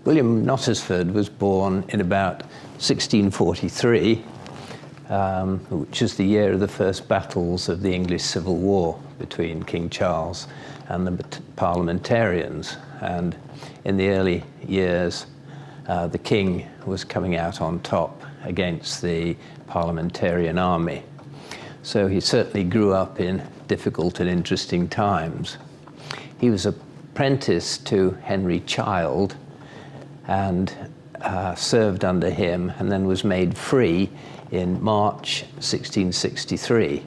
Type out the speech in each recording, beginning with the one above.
William Knottesford was born in about 1643, which is the year of the first battles of the English Civil War between King Charles and the parliamentarians. And in the early years, the king was coming out on top against the parliamentarian army. So he certainly grew up in difficult and interesting times. He was apprenticed to Henry Child and served under him, and then was made free in March 1663.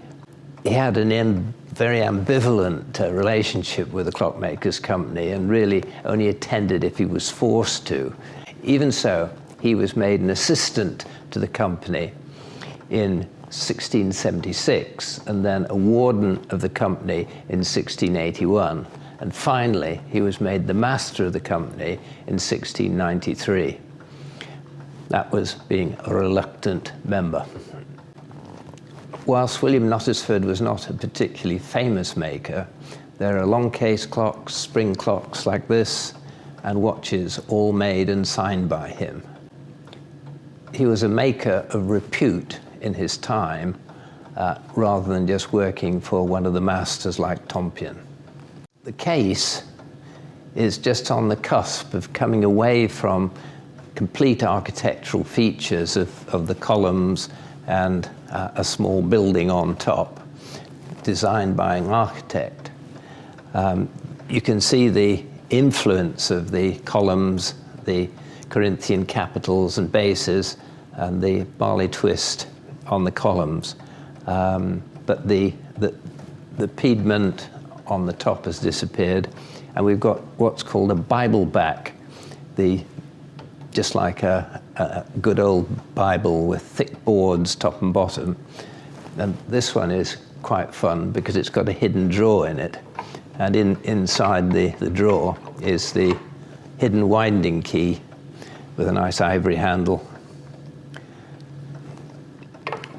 He had an very ambivalent relationship with the Clockmakers' Company, and really only attended if he was forced to. Even so, he was made an assistant to the company in 1676, and then a warden of the company in 1681. And finally, he was made the master of the company in 1693. That was being a reluctant member. Whilst William Knottesford was not a particularly famous maker, there are long case clocks, spring clocks like this, and watches all made and signed by him. He was a maker of repute in his time, rather than just working for one of the masters like Tompion. The case is just on the cusp of coming away from complete architectural features of the columns and a small building on top, designed by an architect. You can see the influence of the columns, the Corinthian capitals and bases, and the barley twist on the columns. But the pediment on the top has disappeared, and we've got what's called a Bible back, just like a good old Bible with thick boards top and bottom. And this one is quite fun because it's got a hidden drawer in it, and inside the drawer is the hidden winding key with a nice ivory handle.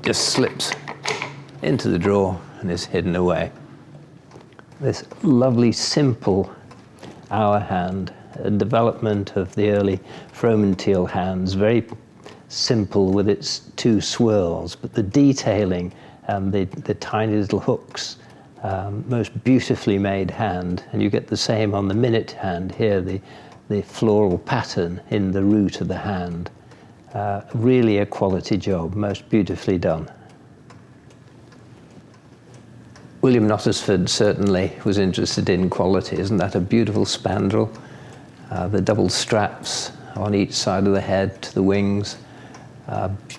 Just slips into the drawer and is hidden away. This lovely, simple hour hand, a development of the early Fromentile hands, very simple with its two swirls, but the detailing and the tiny little hooks, most beautifully made hand. And you get the same on the minute hand here, the floral pattern in the root of the hand. Really a quality job, most beautifully done. William Knottesford certainly was interested in quality. Isn't that a beautiful spandrel? The double straps on each side of the head to the wings,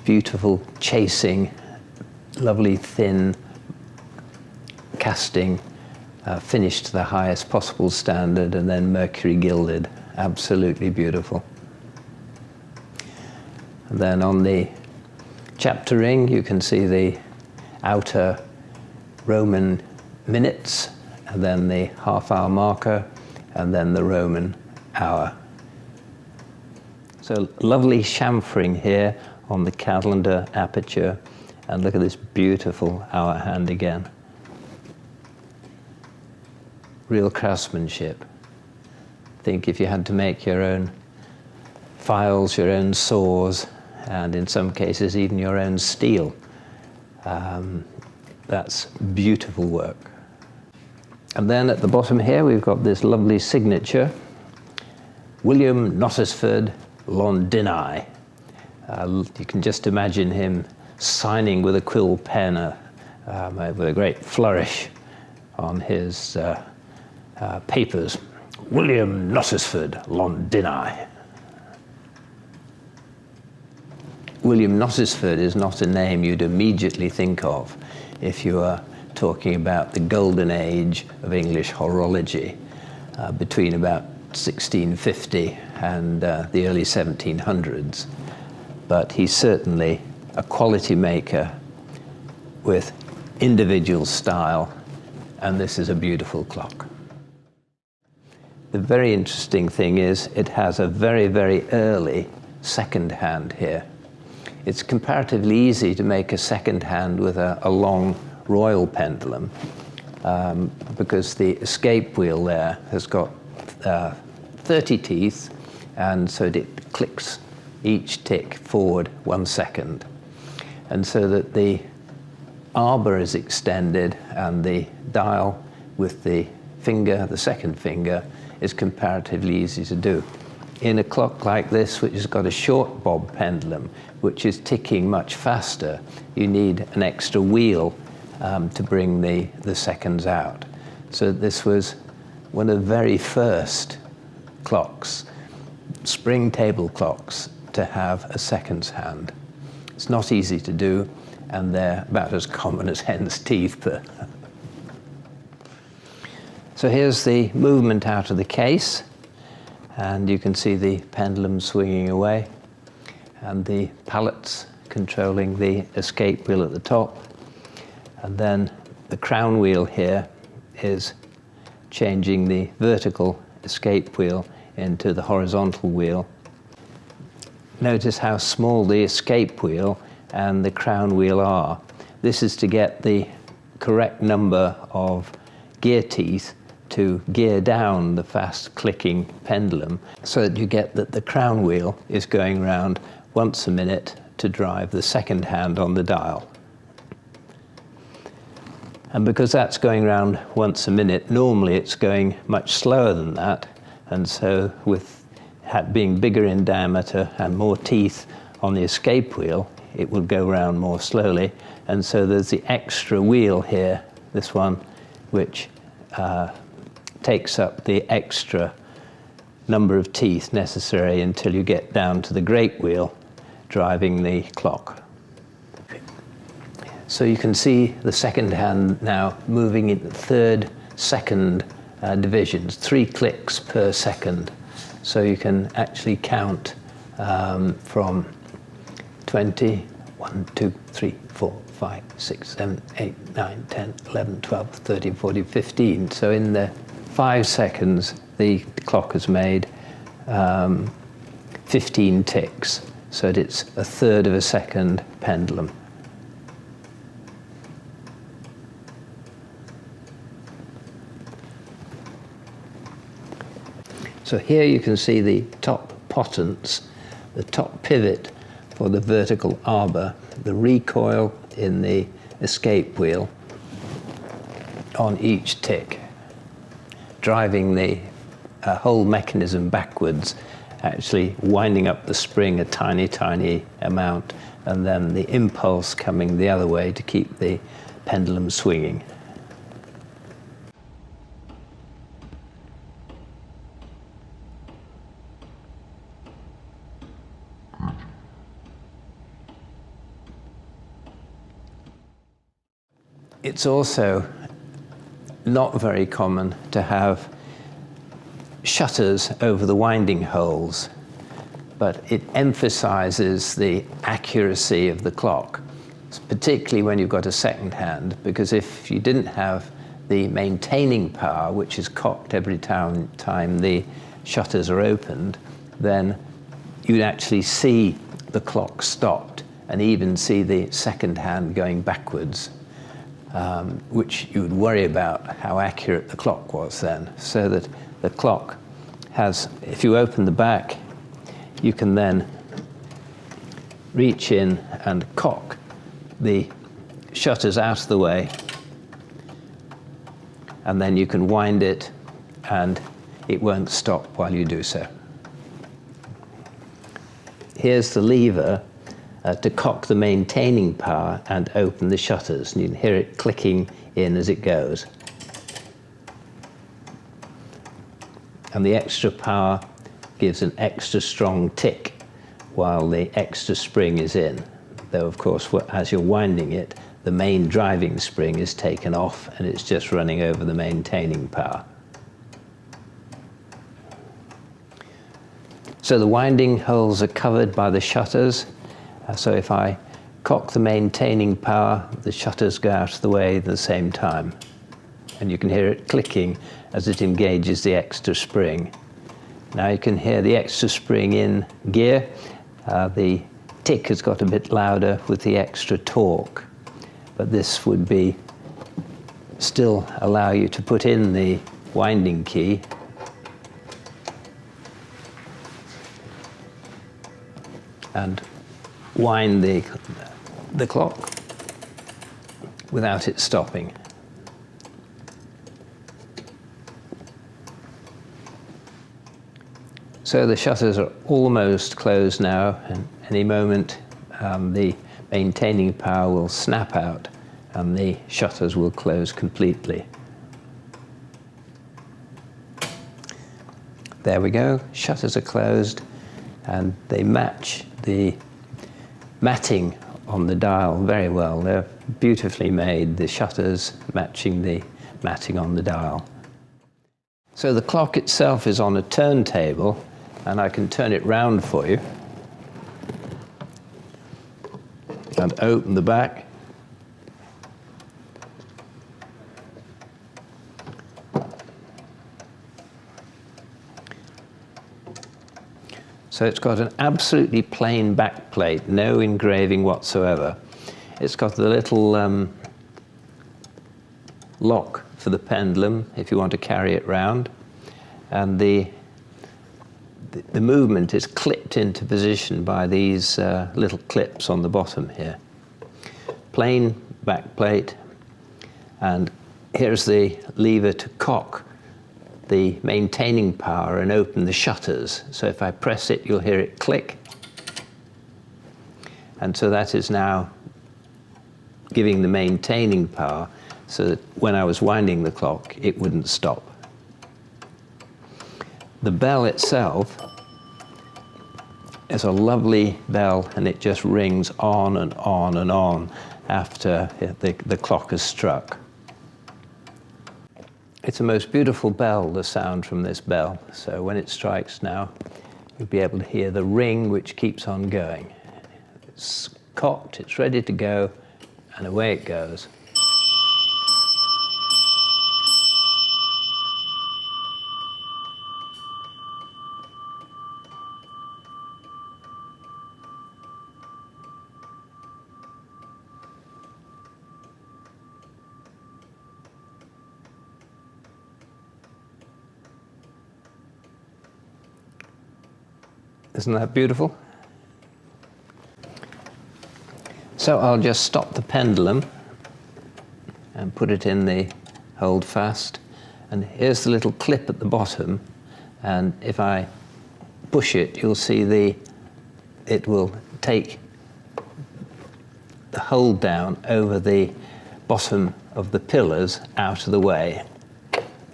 beautiful chasing, lovely thin casting, finished to the highest possible standard, and then mercury gilded, absolutely beautiful. And then on the chapter ring, you can see the outer Roman minutes, and then the half-hour marker, and then the Roman hour. So lovely chamfering here on the calendar aperture, and look at this beautiful hour hand again. Real craftsmanship. Think if you had to make your own files, your own saws, and in some cases even your own steel. That's beautiful work. And then at the bottom here we've got this lovely signature, William Knottesford, Londini. You can just imagine him signing with a quill pen with a great flourish on his papers. William Knottesford, Londini. William Knottesford is not a name you'd immediately think of if you are talking about the golden age of English horology between about 1650 and the early 1700s. But he's certainly a quality maker with individual style, and this is a beautiful clock. The very interesting thing is it has a very, very early second hand here. It's comparatively easy to make a second hand with a long royal pendulum because the escape wheel there has got 30 teeth, and so it clicks each tick forward 1 second. And so that the arbor is extended and the dial with the finger, the second finger, is comparatively easy to do. In a clock like this, which has got a short bob pendulum, which is ticking much faster, you need an extra wheel to bring the seconds out. So this was one of the very first clocks, spring table clocks, to have a seconds hand. It's not easy to do, and they're about as common as hen's teeth. So here's the movement out of the case, and you can see the pendulum swinging away, and the pallets controlling the escape wheel at the top. And then the crown wheel here is changing the vertical escape wheel into the horizontal wheel. Notice how small the escape wheel and the crown wheel are. This is to get the correct number of gear teeth to gear down the fast clicking pendulum, so that you get that the crown wheel is going round once a minute to drive the second hand on the dial. And because that's going round once a minute, normally it's going much slower than that, and so with being bigger in diameter and more teeth on the escape wheel, it will go round more slowly. And so there's the extra wheel here, this one, which takes up the extra number of teeth necessary until you get down to the great wheel driving the clock. So you can see the second hand now moving in third, second divisions, 3 clicks per second. So you can actually count from 20, 1, 2, 3, 4, 5, 6, 7, 8, 9, 10, 11, 12, 13, 14, 15. So in the 5 seconds, the clock has made 15 ticks. So that it's a third of a second pendulum. So here you can see the top potence, the top pivot for the vertical arbor, the recoil in the escape wheel on each tick, driving the whole mechanism backwards, actually winding up the spring a tiny, tiny amount, and then the impulse coming the other way to keep the pendulum swinging. It's also not very common to have shutters over the winding holes, but it emphasizes the accuracy of the clock, particularly when you've got a second hand, because if you didn't have the maintaining power, which is cocked every time the shutters are opened, then you'd actually see the clock stopped and even see the second hand going backwards. Which you would worry about how accurate the clock was then. So that the clock has, if you open the back, you can then reach in and cock the shutters out of the way, and then you can wind it and it won't stop while you do so. Here's the lever to cock the maintaining power and open the shutters, and you can hear it clicking in as it goes. And the extra power gives an extra strong tick while the extra spring is in, though of course as you're winding it, the main driving spring is taken off and it's just running over the maintaining power. So the winding holes are covered by the shutters. So if I cock the maintaining power, the shutters go out of the way at the same time. And you can hear it clicking as it engages the extra spring. Now you can hear the extra spring in gear. The tick has got a bit louder with the extra torque. But this would still allow you to put in the winding key and wind the clock without it stopping. So the shutters are almost closed now, and any moment the maintaining power will snap out and the shutters will close completely. There we go, shutters are closed, and they match the matting on the dial very well. They're beautifully made, the shutters matching the matting on the dial. So the clock itself is on a turntable, and I can turn it round for you and open the back. So it's got an absolutely plain back plate, no engraving whatsoever. It's got the little lock for the pendulum if you want to carry it round, and the movement is clipped into position by these little clips on the bottom here. Plain back plate, and here's the lever to cock the maintaining power and open the shutters. So if I press it, you'll hear it click. And so that is now giving the maintaining power so that when I was winding the clock, it wouldn't stop. The bell itself is a lovely bell, and it just rings on and on and on after the clock has struck. It's a most beautiful bell, the sound from this bell. So when it strikes now, you'll be able to hear the ring which keeps on going. It's cocked, it's ready to go, and away it goes. Isn't that beautiful? So I'll just stop the pendulum and put it in the hold fast. And here's the little clip at the bottom. And if I push it, you'll see it will take the hold down over the bottom of the pillars out of the way,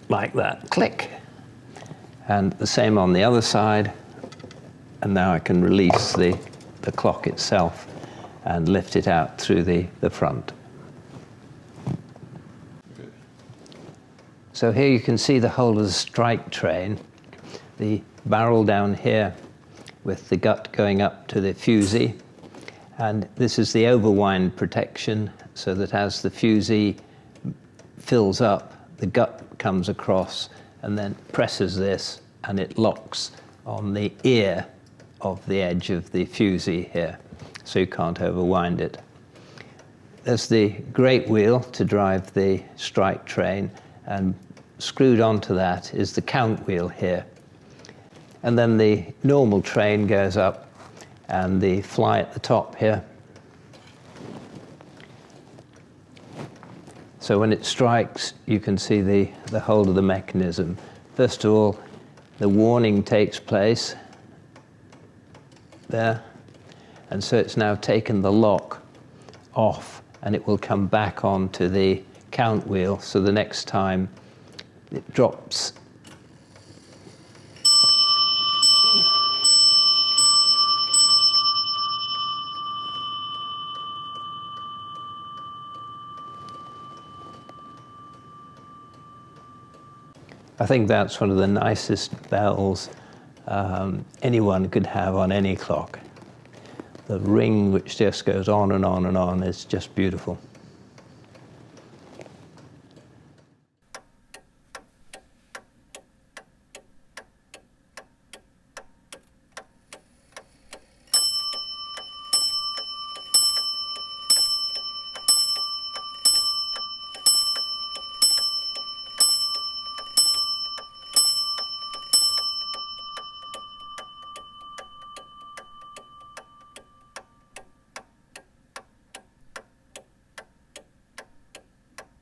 like that, click. And the same on the other side. And now I can release the clock itself and lift it out through the front. So here you can see the whole of the strike train, the barrel down here with the gut going up to the fusee. And this is the overwind protection, so that as the fusee fills up, the gut comes across and then presses this, and it locks on the ear of the edge of the fusee here, so you can't overwind it. There's the great wheel to drive the strike train, and screwed onto that is the count wheel here. And then the normal train goes up, and the fly at the top here. So when it strikes, you can see the whole of the mechanism. First of all, the warning takes place there, and so it's now taken the lock off, and it will come back onto the count wheel, so the next time it drops. I think that's one of the nicest bells anyone could have on any clock. The ring which just goes on and on and on is just beautiful.